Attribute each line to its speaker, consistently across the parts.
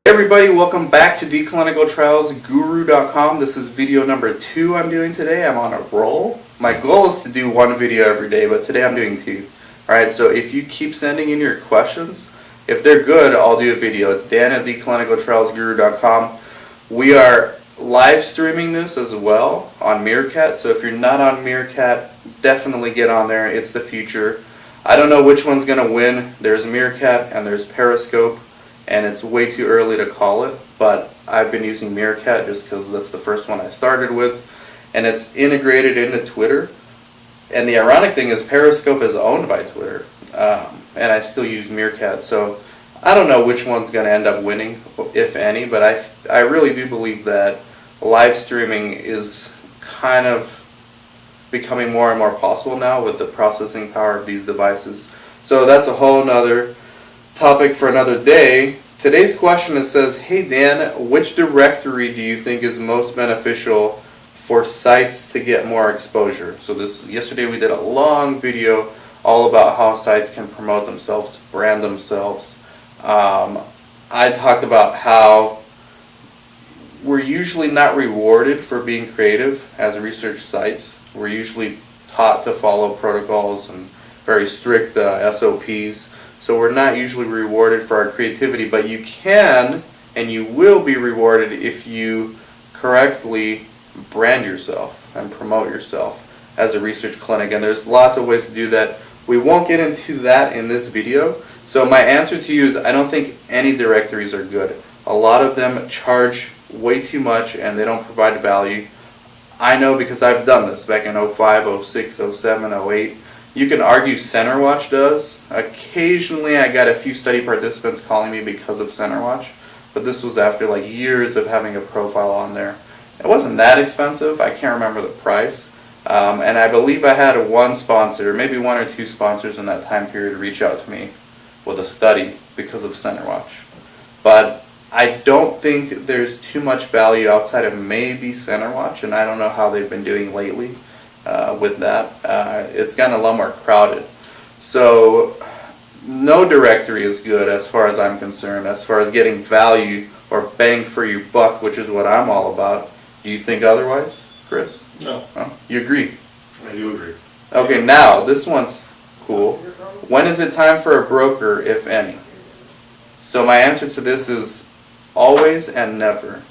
Speaker 1: Hey everybody, welcome back to theclinicaltrialsguru.com. This is video number 2 I'm doing today. I'm on a roll. My goal is to do one video every day, but today I'm doing 2. Alright, so if you keep sending in your questions, if they're good, I'll do a video. It's Dan at theclinicaltrialsguru.com. We are live streaming this as well on Meerkat, so if you're not on Meerkat, definitely get on there. It's the future. I don't know which one's going to win. There's Meerkat and there's Periscope. And it's way too early to call it, but I've been using Meerkat just because that's the first one I started with, and it's integrated into Twitter. And the ironic thing is Periscope is owned by Twitter, and I still use Meerkat, so I don't know which one's going to end up winning, if any, but I really do believe that live streaming is kind of becoming more and more possible now with the processing power of these devices. So that's a whole nother topic for another day. Today's question says, hey Dan, which directory do you think is most beneficial for sites to get more exposure? So yesterday we did a long video all about how sites can promote themselves, brand themselves. I talked about how we're usually not rewarded for being creative as research sites. We're usually taught to follow protocols and very strict SOPs. So we're not usually rewarded for our creativity, but you can and you will be rewarded if you correctly brand yourself and promote yourself as a research clinic. And there's lots of ways to do that. We won't get into that in this video. So my answer to you is I don't think any directories are good. A lot of them charge way too much and they don't provide value. I know because I've done this back in 05, 06, 07, 08. You can argue CenterWatch does. Occasionally I got a few study participants calling me because of CenterWatch, but this was after like years of having a profile on there. It wasn't that expensive. I can't remember the price. And I believe I had one sponsor, maybe 1 or 2 sponsors in that time period reach out to me with a study because of CenterWatch. But I don't think there's too much value outside of maybe CenterWatch, and I don't know how they've been doing lately. With that, it's gotten a lot more crowded. So no directory is good as far as I'm concerned, as far as getting value or bang for your buck, which is what I'm all about. Do you think otherwise, Chris?
Speaker 2: No.
Speaker 1: Oh, you agree?
Speaker 2: I do agree.
Speaker 1: Okay, now this one's cool. When is it time for a broker, if any? So my answer to this is always and never.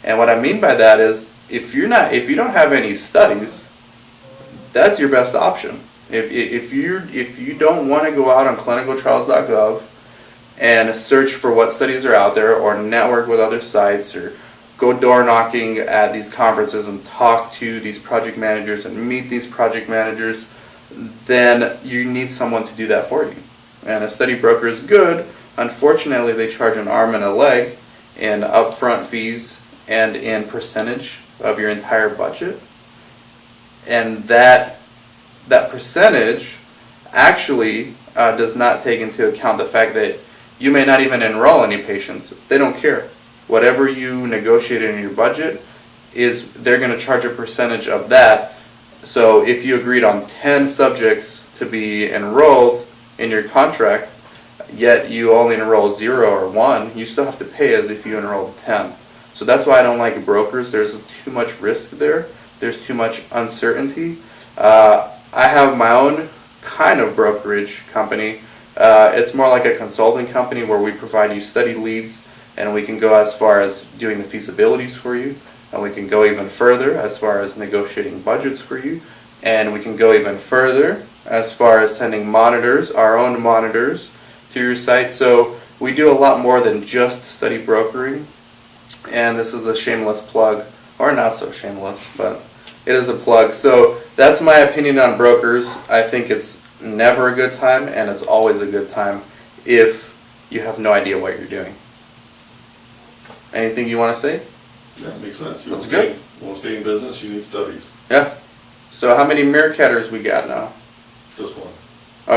Speaker 1: And what I mean by that is if you don't have any studies, that's your best option. If you don't want to go out on clinicaltrials.gov and search for what studies are out there or network with other sites or go door knocking at these conferences and talk to these project managers and meet these project managers, then you need someone to do that for you. And a study broker is good. Unfortunately, they charge an arm and a leg in upfront fees and in percentage of your entire budget. And that percentage actually does not take into account the fact that you may not even enroll any patients. They don't care. Whatever you negotiated in your budget they're going to charge a percentage of that. So if you agreed on 10 subjects to be enrolled in your contract, yet you only enroll 0 or 1, you still have to pay as if you enrolled 10. So that's why I don't like brokers. There's too much risk there. There's too much uncertainty. I have my own kind of brokerage company. It's more like a consulting company where we provide you study leads and we can go as far as doing the feasibilities for you, and we can go even further as far as negotiating budgets for you, and we can go even further as far as sending monitors, our own monitors, to your site. So we do a lot more than just study brokering, and this is a shameless plug, or not so shameless, but it is a plug. So that's my opinion on brokers. I think it's never a good time, and it's always a good time if you have no idea what you're doing. Anything you want to say?
Speaker 2: Yeah, it makes sense.
Speaker 1: That's good.
Speaker 2: You want to stay in business, you need studies.
Speaker 1: Yeah. So how many Meerkatters we got now?
Speaker 2: Just one.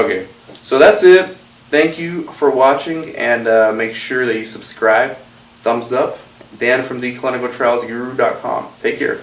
Speaker 1: Okay. So that's it. Thank you for watching, and make sure that you subscribe. Thumbs up. Dan from theclinicaltrialsguru.com. Take care.